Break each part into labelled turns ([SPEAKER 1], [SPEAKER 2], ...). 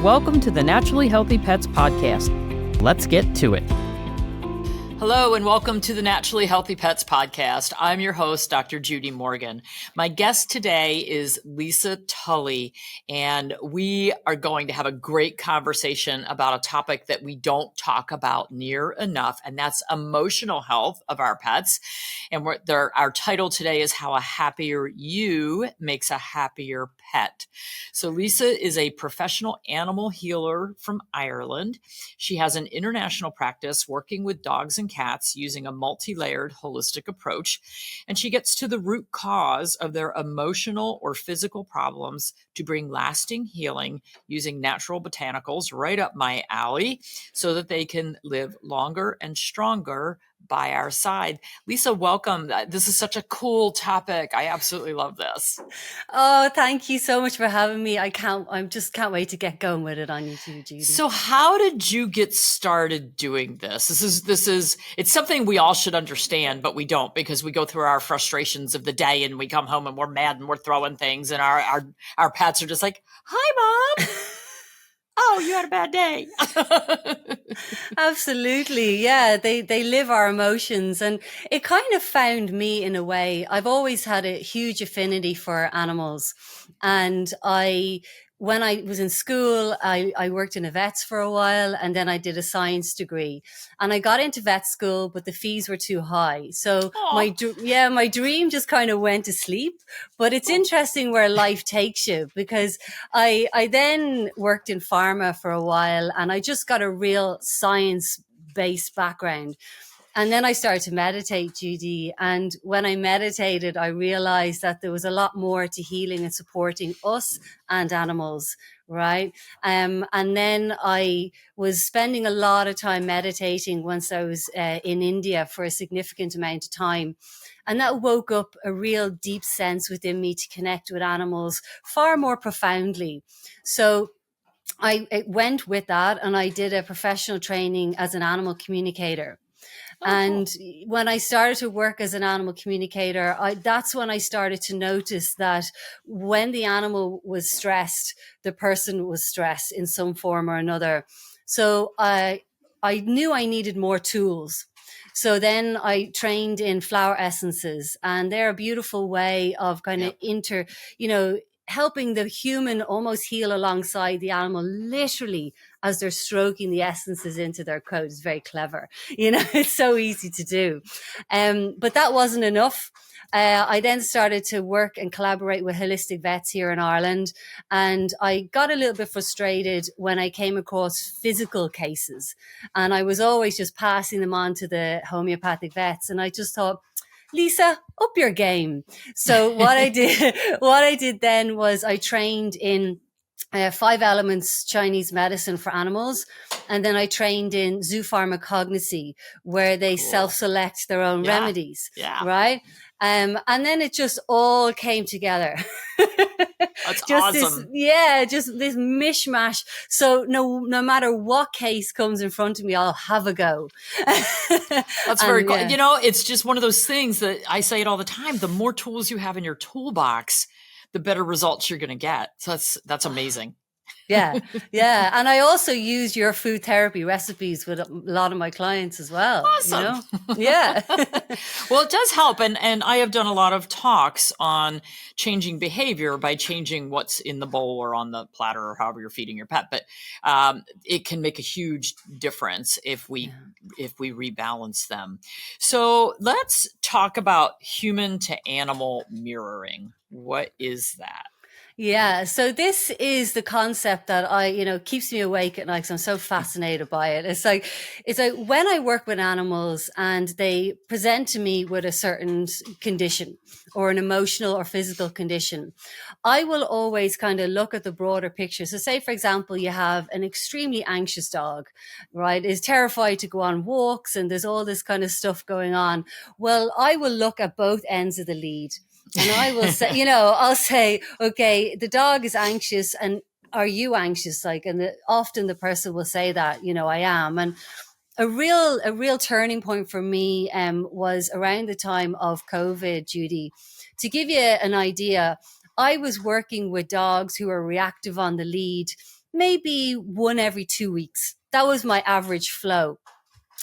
[SPEAKER 1] Welcome to the Naturally Healthy Pets Podcast. Let's get to it.
[SPEAKER 2] Hello and welcome to the Naturally Healthy Pets Podcast. I'm your host, Dr. Judy Morgan. My guest today is Lisa Tully, and we are going to have a great conversation about a topic that we don't talk about near enough, and that's emotional health of our pets. And our title today is How a Happier You Makes a Happier Pet. So Lisa is a professional animal healer from Ireland. She has an international practice working with dogs and cats using a multi-layered holistic approach, and she gets to the root cause of their emotional or physical problems to bring lasting healing using natural botanicals, right up my alley, so that they can live longer and stronger by our side. Lisa, welcome. This is such a cool topic. I absolutely love this.
[SPEAKER 3] Oh, thank you so much for having me. I just can't wait to get going with it on you too, Judy.
[SPEAKER 2] So how did you get started doing this? It's something we all should understand, but we don't, because we go through our frustrations of the day and we come home and we're mad and we're throwing things, and our pets are just like, "Hi, Mom." Oh, you had a bad day.
[SPEAKER 3] Absolutely. Yeah. They live our emotions, and it kind of found me in a way. I've always had a huge affinity for animals. And when I was in school, I worked in a vet's for a while, and then I did a science degree, and I got into vet school, but the fees were too high. So my dream just kind of went to sleep. But it's interesting where life takes you, because I then worked in pharma for a while, and I just got a real science-based background. And then I started to meditate, Judy. And when I meditated, I realized that there was a lot more to healing and supporting us and animals, right? And then I was spending a lot of time meditating once I was in India for a significant amount of time. And that woke up a real deep sense within me to connect with animals far more profoundly. So I went with that, and I did a professional training as an animal communicator. And when I started to work as an animal communicator, that's when I started to notice that when the animal was stressed, the person was stressed in some form or another. So I knew I needed more tools. So then I trained in flower essences, and they're a beautiful way of kind of helping the human almost heal alongside the animal, literally as they're stroking the essences into their coat. It's very clever. It's so easy to do. But that wasn't enough. I then started to work and collaborate with holistic vets here in Ireland. And I got a little bit frustrated when I came across physical cases. And I was always just passing them on to the homeopathic vets. And I just thought, Lisa, up your game. So what I did then was I trained in 5 elements Chinese medicine for animals. And then I trained in zoopharmacognosy, where they self-select their own remedies, right? And then it just all came together.
[SPEAKER 2] That's awesome.
[SPEAKER 3] Just this mishmash. So no matter what case comes in front of me, I'll have a go.
[SPEAKER 2] That's very cool. It's just one of those things that I say it all the time. The more tools you have in your toolbox, the better results you're going to get. So that's amazing.
[SPEAKER 3] Yeah. And I also use your food therapy recipes with a lot of my clients as well.
[SPEAKER 2] Awesome.
[SPEAKER 3] Yeah.
[SPEAKER 2] Well, it does help. And I have done a lot of talks on changing behavior by changing what's in the bowl or on the platter or however you're feeding your pet. But it can make a huge difference if we rebalance them. So let's talk about human to animal mirroring. What is that?
[SPEAKER 3] Yeah. So this is the concept that keeps me awake at night, because I'm so fascinated by it. It's like when I work with animals and they present to me with a certain condition or an emotional or physical condition, I will always kind of look at the broader picture. So say, for example, you have an extremely anxious dog, right? Is terrified to go on walks, and there's all this kind of stuff going on. Well, I will look at both ends of the lead. And I will say, I'll say, okay, the dog is anxious, and are you anxious? Often the person will say that, I am. And a real turning point for me was around the time of COVID, Judy. To give you an idea, I was working with dogs who were reactive on the lead, maybe one every 2 weeks. That was my average flow.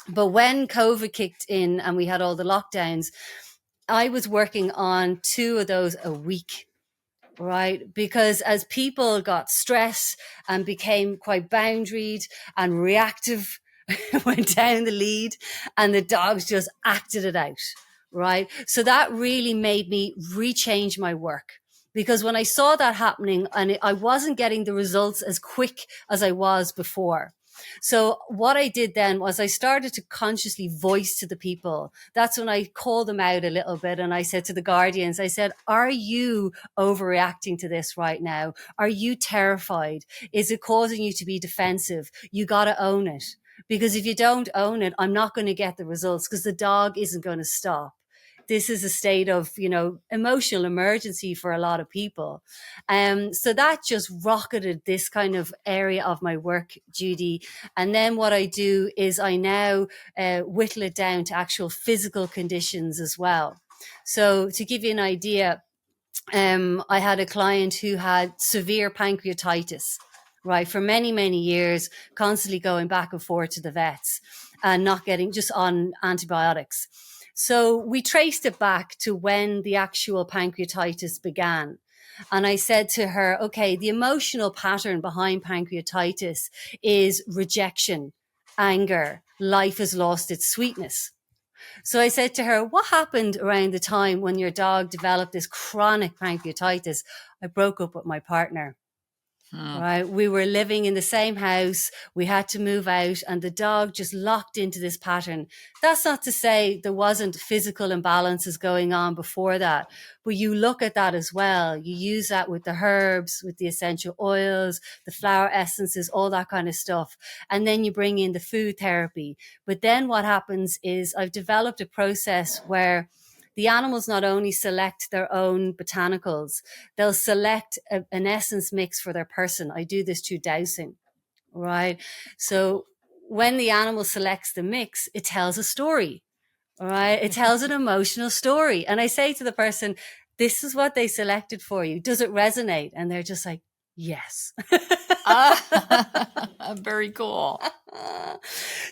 [SPEAKER 3] But when COVID kicked in and we had all the lockdowns, I was working on 2 of those a week. Right. Because as people got stressed and became quite boundaried and reactive, went down the lead, and the dogs just acted it out. Right. So that really made me rechange my work. Because when I saw that happening and I wasn't getting the results as quick as I was before. So what I did then was I started to consciously voice to the people. That's when I called them out a little bit. And I said to the guardians, I said, are you overreacting to this right now? Are you terrified? Is it causing you to be defensive? You got to own it. Because if you don't own it, I'm not going to get the results because the dog isn't going to stop. This is a state of, emotional emergency for a lot of people. So that just rocketed this kind of area of my work, Judy. And then what I do is I now whittle it down to actual physical conditions as well. So to give you an idea, I had a client who had severe pancreatitis, right, for many, many years, constantly going back and forth to the vets and not getting just on antibiotics. So we traced it back to when the actual pancreatitis began. And I said to her, okay, the emotional pattern behind pancreatitis is rejection, anger, life has lost its sweetness. So I said to her, what happened around the time when your dog developed this chronic pancreatitis? I broke up with my partner. Right. We were living in the same house. We had to move out and the dog just locked into this pattern. That's not to say there wasn't physical imbalances going on before that, but you look at that as well. You use that with the herbs, with the essential oils, the flower essences, all that kind of stuff. And then you bring in the food therapy. But then what happens is I've developed a process where the animals not only select their own botanicals, they'll select an essence mix for their person. I do this through dowsing, right? So when the animal selects the mix, it tells a story, right? It tells an emotional story. And I say to the person, this is what they selected for you. Does it resonate? And they're just like, yes.
[SPEAKER 2] Very cool.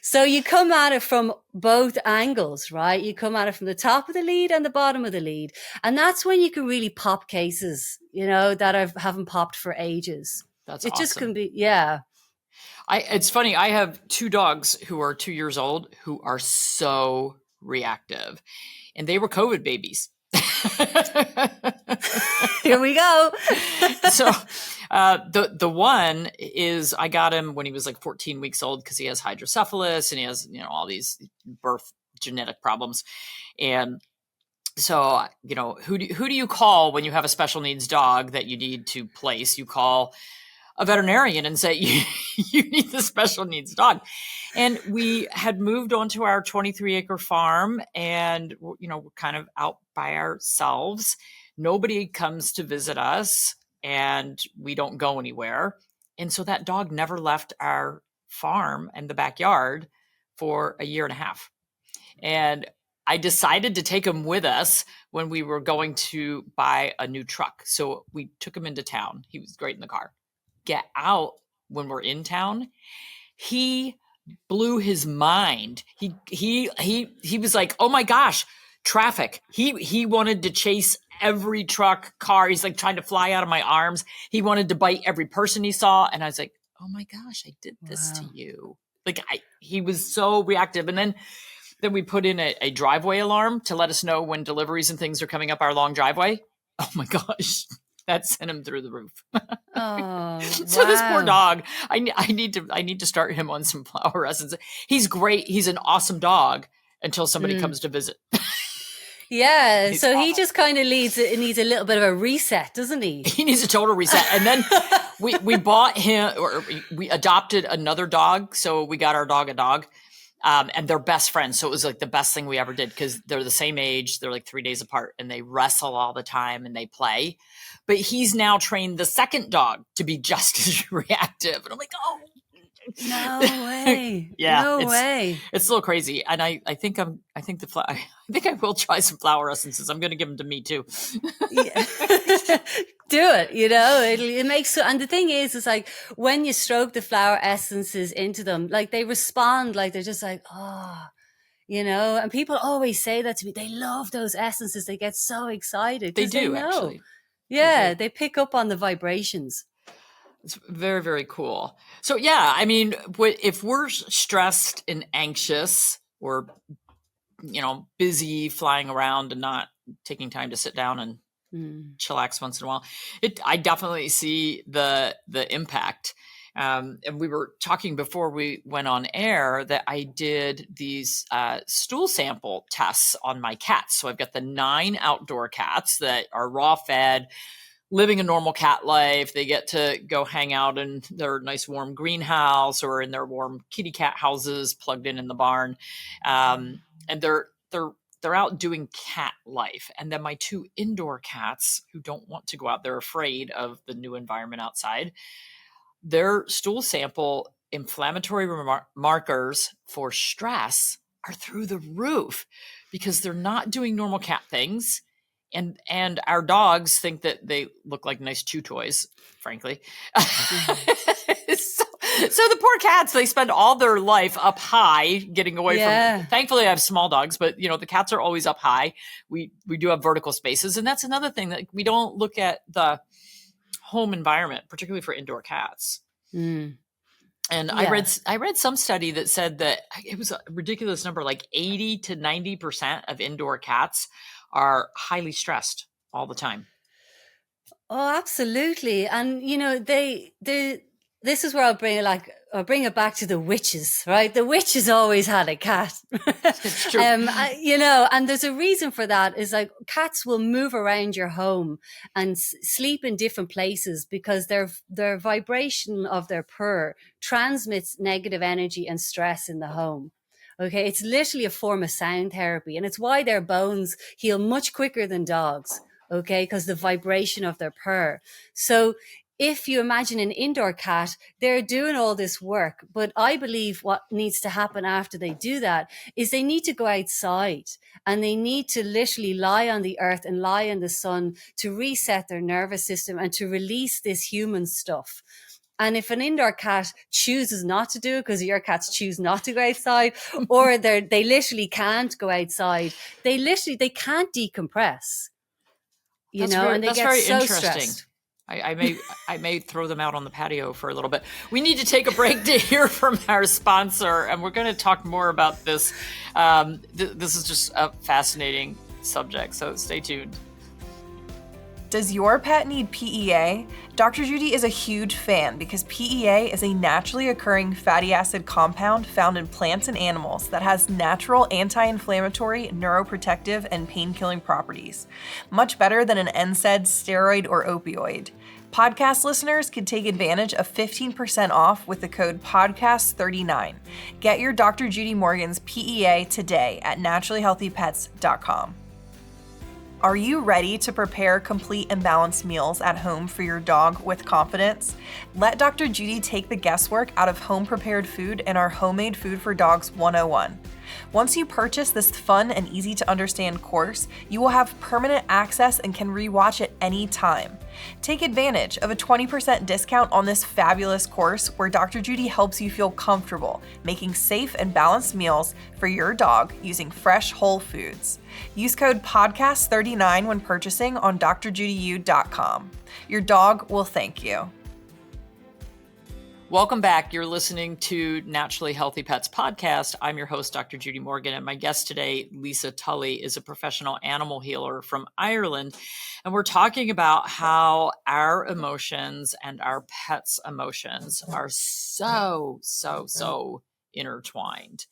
[SPEAKER 3] So you come at it from both angles, right? You come at it from the top of the lead and the bottom of the lead. And that's when you can really pop cases, that haven't popped for ages.
[SPEAKER 2] That's
[SPEAKER 3] it
[SPEAKER 2] awesome.
[SPEAKER 3] Just can be, yeah.
[SPEAKER 2] It's funny. I have 2 dogs who are 2 years old who are so reactive, and they were COVID babies.
[SPEAKER 3] Here we go.
[SPEAKER 2] So the one is, I got him when he was like 14 weeks old because he has hydrocephalus and he has, all these birth genetic problems. And so, who do you call when you have a special needs dog that you need to place? You call a veterinarian and say, you need the special needs dog. And we had moved onto our 23-acre farm and, we're kind of out by ourselves. Nobody comes to visit us and we don't go anywhere. And so that dog never left our farm and the backyard for a year and a half. And I decided to take him with us when we were going to buy a new truck. So we took him into town. He was great in the car. Get out when we're in town. He blew his mind. He was like, oh my gosh, traffic. He wanted to chase every truck, car. He's like trying to fly out of my arms. He wanted to bite every person he saw. And I was like, oh my gosh, I did this to you. Like he was so reactive. And then we put in a driveway alarm to let us know when deliveries and things are coming up our long driveway. Oh my gosh. That sent him through the roof.
[SPEAKER 3] Oh,
[SPEAKER 2] so this poor dog, I need to start him on some flower essence. He's great. He's an awesome dog until somebody comes to visit.
[SPEAKER 3] Yeah. So awful. He just kind of needs a little bit of a reset, doesn't he?
[SPEAKER 2] He needs a total reset. And then we bought him, or we adopted another dog. So we got our dog a dog. And they're best friends. So it was like the best thing we ever did because they're the same age. They're like 3 days apart and they wrestle all the time and they play. But he's now trained the second dog to be just as reactive. And I'm like, oh,
[SPEAKER 3] No way.
[SPEAKER 2] Yeah,
[SPEAKER 3] No way.
[SPEAKER 2] it's a little crazy. And I think I think I will try some flower essences. I'm going to give them to me too.
[SPEAKER 3] Yeah. Do it, it makes so, and the thing is like when you stroke the flower essences into them, like they respond, like they're just like, oh, and people always say that to me. They love those essences. They get so excited.
[SPEAKER 2] They do,
[SPEAKER 3] know.
[SPEAKER 2] actually.
[SPEAKER 3] Yeah, they pick up on the vibrations.
[SPEAKER 2] It's very, very cool. So yeah, I mean, if we're stressed and anxious or, busy flying around and not taking time to sit down and chillax once in a while, I definitely see the impact. And we were talking before we went on air that I did these stool sample tests on my cats. So I've got the 9 outdoor cats that are raw fed, living a normal cat life. They get to go hang out in their nice warm greenhouse or in their warm kitty cat houses plugged in the barn. And they're out doing cat life. And then my 2 indoor cats who don't want to go out, they're afraid of the new environment outside. Their stool sample inflammatory markers for stress are through the roof because they're not doing normal cat things. And our dogs think that they look like nice chew toys, frankly. So the poor cats, they spend all their life up high getting away from, thankfully I have small dogs, but the cats are always up high. We do have vertical spaces. And that's another thing that we don't look at the home environment, particularly for indoor cats. And I read some study that said that it was a ridiculous number, like 80 to 90% of indoor cats are highly stressed all the time.
[SPEAKER 3] Oh, absolutely. And this is where I'll bring it back to the witches, right? The witches always had a cat.
[SPEAKER 2] It's true.
[SPEAKER 3] And there's a reason for that is like cats will move around your home and sleep in different places because their vibration of their purr transmits negative energy and stress in the home. Okay. It's literally a form of sound therapy, and it's why their bones heal much quicker than dogs. Okay. Because the vibration of their purr. So if you imagine an indoor cat, they're doing all this work. But I believe what needs to happen after they do that is they need to go outside and they need to literally lie on the earth and lie in the sun to reset their nervous system and to release this human stuff. And if an indoor cat chooses not to do it because your cats choose not to go outside, or they literally can't go outside, they can't decompress. And they get so stressed.
[SPEAKER 2] I may throw them out on the patio for a little bit. We need to take a break to hear from our sponsor, and we're going to talk more about this. This is just a fascinating subject, so stay tuned.
[SPEAKER 4] Does your pet need PEA? Dr. Judy is a huge fan because PEA is a naturally occurring fatty acid compound found in plants and animals that has natural anti-inflammatory, neuroprotective, and pain-killing properties. Much better than an NSAID, steroid, or opioid. Podcast listeners can take advantage of 15% off with the code PODCAST39. Get your Dr. Judy Morgan's PEA today at naturallyhealthypets.com. Are you ready to prepare complete and balanced meals at home for your dog with confidence? Let Dr. Judy take the guesswork out of home-prepared food in our Homemade Food for Dogs 101. Once you purchase this fun and easy-to-understand course, you will have permanent access and can rewatch it anytime. Take advantage of a 20% discount on this fabulous course where Dr. Judy helps you feel comfortable making safe and balanced meals for your dog using fresh, whole foods. Use code PODCAST39 when purchasing on drjudyu.com. Your dog will thank you.
[SPEAKER 2] Welcome back. You're listening to Naturally Healthy Pets podcast. I'm your host, Dr. Judy Morgan, and my guest today, Lisa Tully, is a professional animal healer from Ireland. And we're talking about how our emotions and our pets' emotions are so intertwined.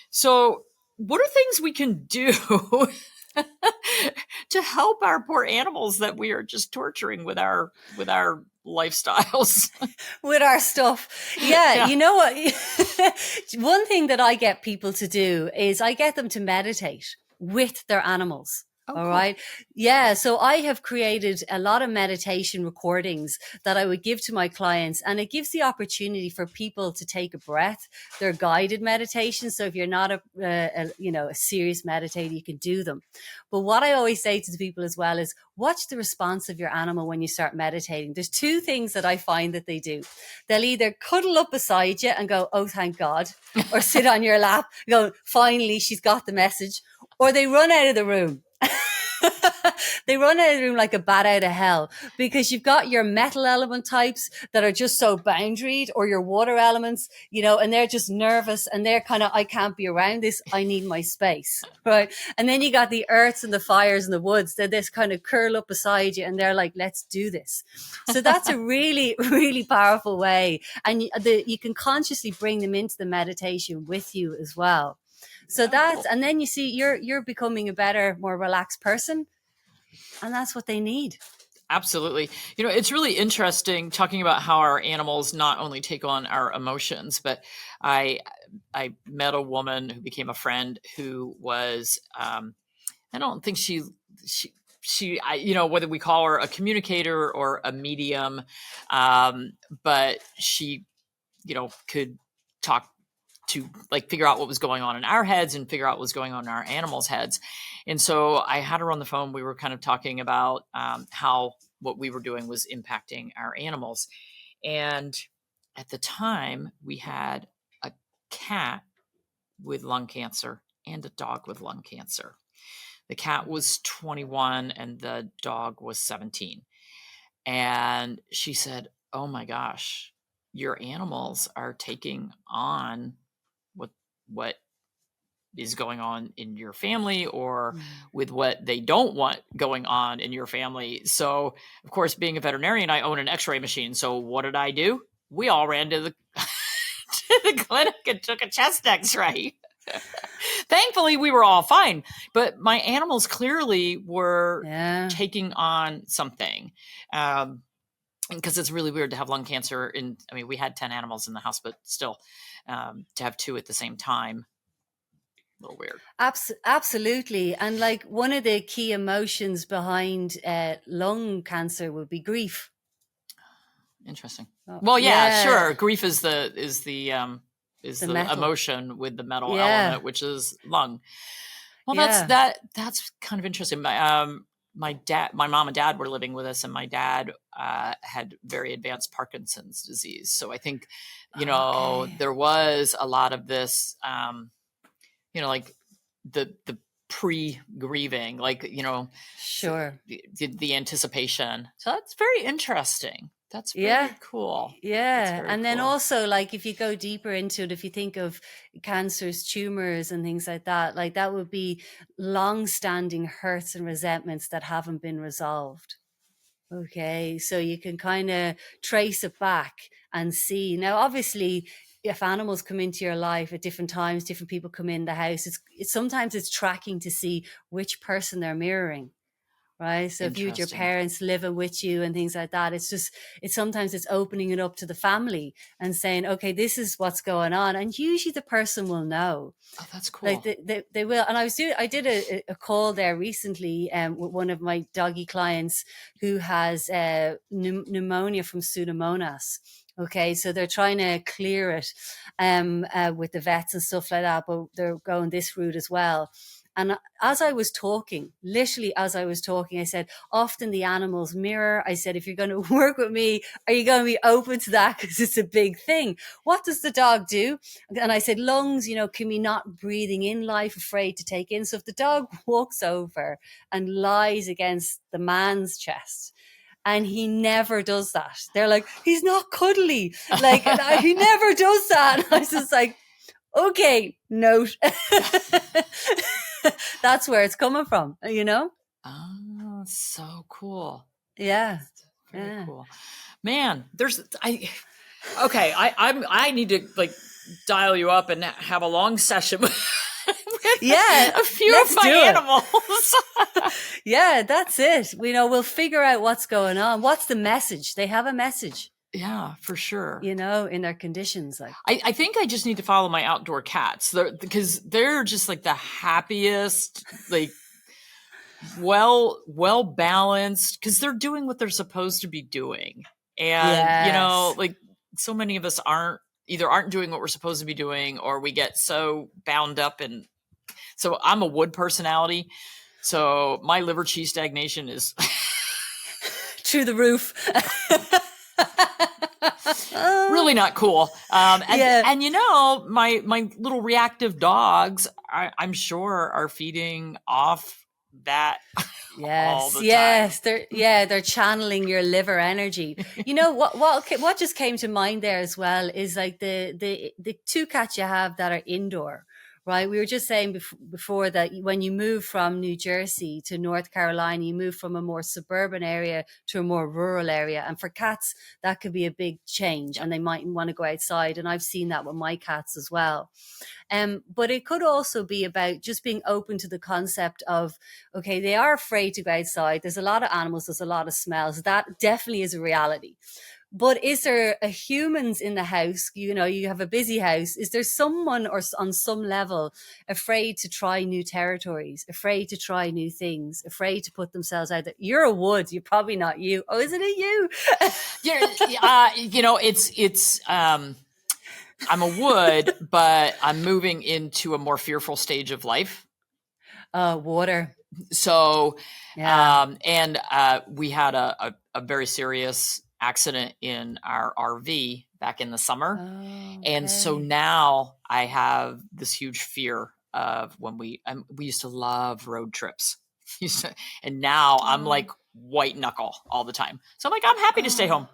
[SPEAKER 2] So what are things we can do to help our poor animals that we are just torturing with our lifestyles?
[SPEAKER 3] With our stuff. Yeah. You know what? One thing that I get people to do is I get them to meditate with their animals.
[SPEAKER 2] Oh,
[SPEAKER 3] All
[SPEAKER 2] cool.
[SPEAKER 3] right. Yeah. So I have created a lot of meditation recordings that I would give to my clients, and it gives the opportunity for people to take a breath. They're guided meditations. So if you're not a serious meditator, you can do them. But what I always say to the people as well is watch the response of your animal when you start meditating. There's two things that I find that they do. They'll either cuddle up beside you and go, "Oh, thank God," or sit on your lap, go, "Finally, she's got the message," or they run out of the room. They run out of the room like a bat out of hell, because you've got your metal element types that are just so boundaried, or your water elements, and they're just nervous and they're kind of, I can't be around this. I need my space. Right. And then you got the earths and the fires and the woods that this kind of curl up beside you and they're like, let's do this. So that's a really, really powerful way. And you can consciously bring them into the meditation with you as well. So
[SPEAKER 2] cool.
[SPEAKER 3] and then you see you're becoming a better, more relaxed person. And that's what they need.
[SPEAKER 2] Absolutely. It's really interesting talking about how our animals not only take on our emotions, but I met a woman who became a friend who was, I don't think she, whether we call her a communicator or a medium, but she, could talk to figure out what was going on in our heads and figure out what was going on in our animals' heads. And so I had her on the phone. We were kind of talking about how what we were doing was impacting our animals. And at the time, we had a cat with lung cancer and a dog with lung cancer. The cat was 21 and the dog was 17. And she said, "Oh my gosh, your animals are taking on what is going on in your family, or with what they don't want going on in your family." So, of course, being a veterinarian, I own an x-ray machine. So what did I do? We all ran to the, to the clinic and took a chest x-ray. Thankfully, we were all fine. But my animals clearly were taking on something. Because it's really weird to have lung cancer. We had 10 animals in the house, but still to have 2 at the same time, a little weird.
[SPEAKER 3] Absolutely. And one of the key emotions behind lung cancer would be grief.
[SPEAKER 2] Interesting. Well, yeah, sure. Grief is the emotion with the metal element, which is lung. Well, that's kind of interesting. My mom and dad were living with us, and my dad had very advanced Parkinson's disease. So I think, there was a lot of this, the pre-grieving,
[SPEAKER 3] sure,
[SPEAKER 2] the anticipation. So that's very interesting. That's very cool.
[SPEAKER 3] Yeah. And then also, if you go deeper into it, if you think of cancers, tumors and things like that would be long-standing hurts and resentments that haven't been resolved. Okay. So you can kind of trace it back and see. Now, obviously, if animals come into your life at different times, different people come in the house, sometimes it's tracking to see which person they're mirroring. Right. So if you had your parents living with you and things like that, sometimes it's opening it up to the family and saying, okay, this is what's going on. And usually the person will know.
[SPEAKER 2] Oh, that's cool.
[SPEAKER 3] They will. And I did a call there recently with one of my doggy clients who has pneumonia from Pseudomonas. Okay, so they're trying to clear it with the vets and stuff like that, but they're going this route as well. And as I was talking, I said, often the animals mirror. I said, if you're going to work with me, are you going to be open to that? Because it's a big thing. What does the dog do? And I said, lungs, can be not breathing in life, afraid to take in. So if the dog walks over and lies against the man's chest, and he never does that, they're like, he's not cuddly. He never does that. And I was just like, okay, note. That's where it's coming from,
[SPEAKER 2] Oh, so cool.
[SPEAKER 3] Yeah.
[SPEAKER 2] Very cool. Man, I need to dial you up and have a long session with a few of my animals.
[SPEAKER 3] Yeah, that's it. We'll figure out what's going on. What's the message? They have a message.
[SPEAKER 2] Yeah, for sure.
[SPEAKER 3] In their conditions.
[SPEAKER 2] I think I just need to follow my outdoor cats because they're just the happiest, well balanced, because they're doing what they're supposed to be doing. And,
[SPEAKER 3] Yes.
[SPEAKER 2] like so many of us aren't doing what we're supposed to be doing, or we get so bound up in. So I'm a wood personality. So my liver chi stagnation is
[SPEAKER 3] Through the roof.
[SPEAKER 2] really not cool. And my little reactive dogs, I'm sure, are feeding off that all the time.
[SPEAKER 3] They're channeling your liver energy. What just came to mind there as well is like the two cats you have that are indoor. Right. We were just saying before that when you move from New Jersey to North Carolina, you move from a more suburban area to a more rural area. And for cats, that could be a big change, and they might want to go outside. And I've seen that with my cats as well. But it could also be about just being open to the concept of, okay, they are afraid to go outside. There's a lot of animals. There's a lot of smells. That definitely is a reality. But is there a humans in the house? You have a busy house. Is there someone or on some level afraid to try new territories, afraid to try new things, afraid to put themselves out there? You're a wood. You're probably not you. Oh, isn't it you?
[SPEAKER 2] It's I'm a wood, but I'm moving into a more fearful stage of life.
[SPEAKER 3] Water.
[SPEAKER 2] So, and we had a very serious accident in our RV back in the summer.
[SPEAKER 3] Oh, okay.
[SPEAKER 2] And so now I have this huge fear of when we used to love road trips. And now I'm like white knuckle all the time. So I'm like, I'm happy to stay home.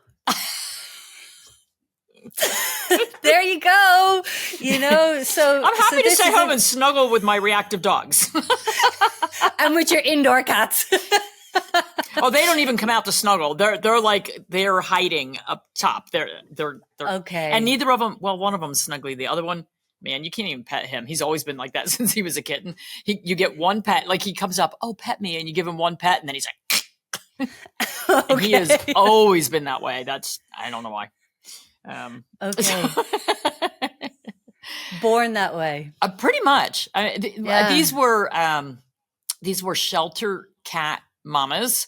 [SPEAKER 3] There you go. So
[SPEAKER 2] I'm happy to stay home and snuggle with my reactive dogs.
[SPEAKER 3] And with your indoor cats.
[SPEAKER 2] Oh, they don't even come out to snuggle. They're hiding up top. They're
[SPEAKER 3] okay.
[SPEAKER 2] And neither of them. Well, one of them's snuggly. The other one, man, you can't even pet him. He's always been like that since he was a kitten. You get one pet, like he comes up, oh, pet me, and you give him one pet, and then he's like,
[SPEAKER 3] okay.
[SPEAKER 2] And he has always been that way. I don't know why.
[SPEAKER 3] Okay. Born that way.
[SPEAKER 2] Pretty much. These were shelter cat mamas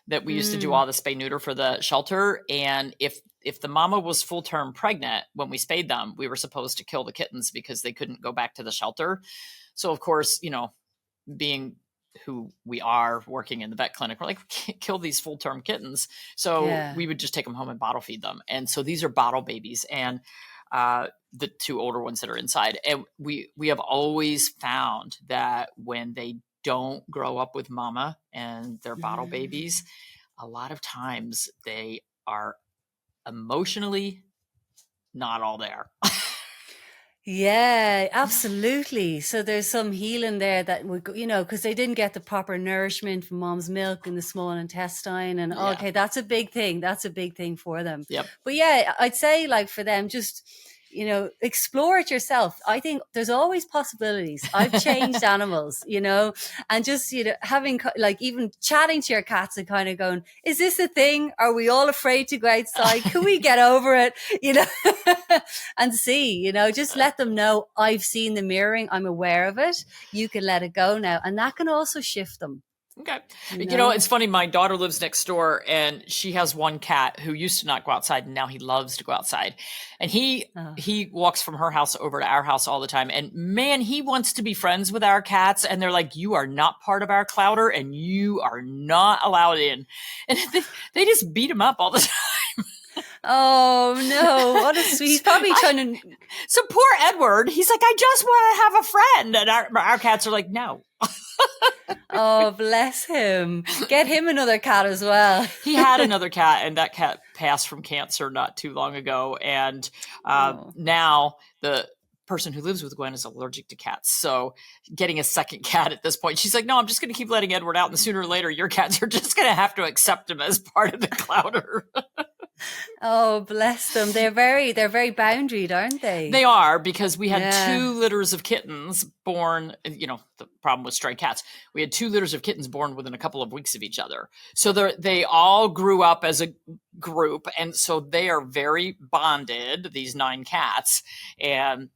[SPEAKER 2] that we used to do all the spay neuter for the shelter. And if the mama was full term pregnant when we spayed them, we were supposed to kill the kittens because they couldn't go back to the shelter. So of course, being who we are working in the vet clinic, we're like, we can't kill these full term kittens. So we would just take them home and bottle feed them. And so these are bottle babies, and the two older ones that are inside. And we have always found that when they don't grow up with mama and they're bottle babies, a lot of times they are emotionally not all there.
[SPEAKER 3] Yeah, absolutely. So there's some healing there that would go, because they didn't get the proper nourishment from mom's milk in the small intestine. And okay, that's a big thing. That's a big thing for them.
[SPEAKER 2] Yep.
[SPEAKER 3] But yeah, I'd say like for them, just explore it yourself. I think there's always possibilities. I've changed animals, and just, having like even chatting to your cats and kind of going, is this a thing? Are we all afraid to go outside? Can we get over it? And see, just let them know I've seen the mirroring. I'm aware of it. You can let it go now. And that can also shift them.
[SPEAKER 2] Okay. It's funny. My daughter lives next door, and she has one cat who used to not go outside, and now he loves to go outside. And he walks from her house over to our house all the time. And man, he wants to be friends with our cats. And they're like, you are not part of our clouder, and you are not allowed in. And they just beat him up all the time.
[SPEAKER 3] Oh no, what a sweet. He's probably trying to.
[SPEAKER 2] So poor Edward, he's like, I just want to have a friend. And our cats are like, no.
[SPEAKER 3] Oh, bless him. Get him another cat as well.
[SPEAKER 2] He had another cat, and that cat passed from cancer not too long ago. And now the person who lives with Gwen is allergic to cats. So getting a second cat at this point, she's like, no, I'm just going to keep letting Edward out. And sooner or later, your cats are just going to have to accept him as part of the clouder.
[SPEAKER 3] Oh, bless them. They're very boundaried, aren't they?
[SPEAKER 2] They are, because we had 2 litters of kittens born, the problem with stray cats. We had 2 litters of kittens born within a couple of weeks of each other. So they all grew up as a group. And so they are very bonded, these 9 cats. And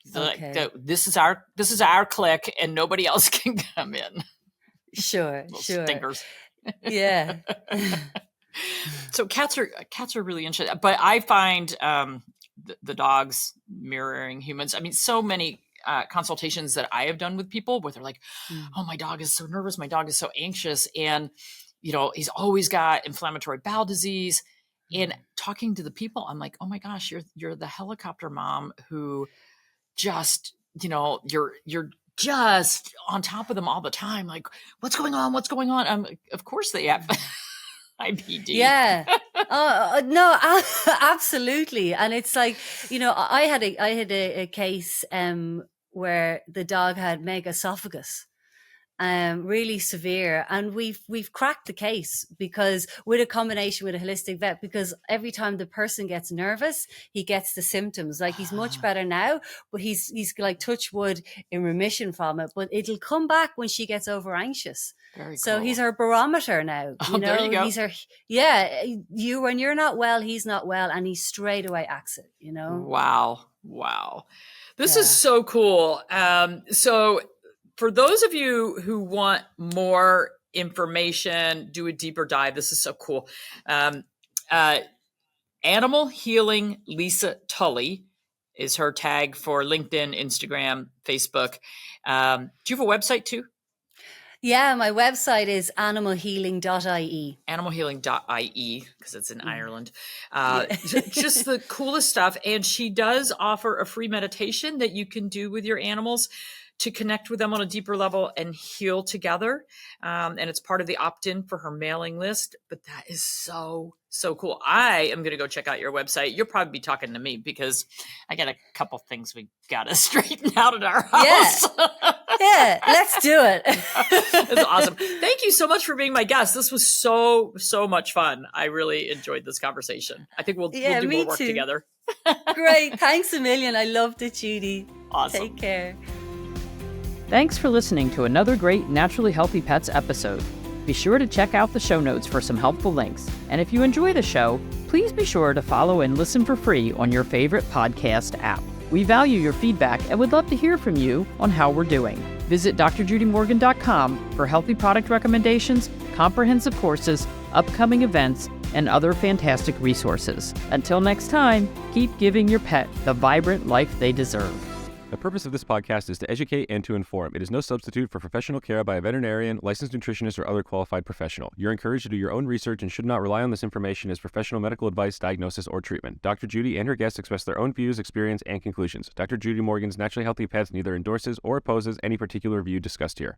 [SPEAKER 2] this is our clique, and nobody else can come in.
[SPEAKER 3] Sure,
[SPEAKER 2] Little
[SPEAKER 3] sure.
[SPEAKER 2] stinkers.
[SPEAKER 3] Yeah.
[SPEAKER 2] So cats are really interesting, but I find the dogs mirroring humans. I mean, so many consultations that I have done with people where they're like, "Oh, my dog is so nervous. My dog is so anxious, and he's always got inflammatory bowel disease." And talking to the people, I'm like, "Oh my gosh, you're the helicopter mom who just you're just on top of them all the time. Like, what's going on? What's going on?" I'm like, of course they have IBD.
[SPEAKER 3] Yeah. No, absolutely. And it's like, I had a case where the dog had megaesophagus, really severe, and we've cracked the case because with a combination with a holistic vet, because every time the person gets nervous, he gets the symptoms. Like, he's much better now, but he's like, touch wood, in remission from it, but it'll come back when she gets over anxious.
[SPEAKER 2] Very
[SPEAKER 3] So
[SPEAKER 2] cool.
[SPEAKER 3] he's her barometer now.
[SPEAKER 2] There you go.
[SPEAKER 3] He's her, when you're not well, he's not well, and he straight away acts it,
[SPEAKER 2] Wow. This is so cool. So for those of you who want more information, do a deeper dive. This is so cool. Animal Healing Lisa Tully is her tag for LinkedIn, Instagram, Facebook. Do you have a website too?
[SPEAKER 3] Yeah, my website is animalhealing.ie.
[SPEAKER 2] Animalhealing.ie, because it's in Ireland. Just the coolest stuff. And she does offer a free meditation that you can do with your animals to connect with them on a deeper level and heal together. And it's part of the opt-in for her mailing list. But that is so, so cool. I am going to go check out your website. You'll probably be talking to me because I got a couple things we got to straighten out at our house.
[SPEAKER 3] Yeah, let's do it.
[SPEAKER 2] That's awesome. Thank you so much for being my guest. This was so, so much fun. I really enjoyed this conversation. I think we'll do more work together.
[SPEAKER 3] Great. Thanks a million. I loved it, Judy.
[SPEAKER 2] Awesome.
[SPEAKER 3] Take care.
[SPEAKER 1] Thanks for listening to another great Naturally Healthy Pets episode. Be sure to check out the show notes for some helpful links. And if you enjoy the show, please be sure to follow and listen for free on your favorite podcast app. We value your feedback and would love to hear from you on how we're doing. Visit drjudymorgan.com for healthy product recommendations, comprehensive courses, upcoming events, and other fantastic resources. Until next time, keep giving your pet the vibrant life they deserve.
[SPEAKER 5] The purpose of this podcast is to educate and to inform. It is no substitute for professional care by a veterinarian, licensed nutritionist, or other qualified professional. You're encouraged to do your own research and should not rely on this information as professional medical advice, diagnosis, or treatment. Dr. Judy and her guests express their own views, experience, and conclusions. Dr. Judy Morgan's Naturally Healthy Pets neither endorses or opposes any particular view discussed here.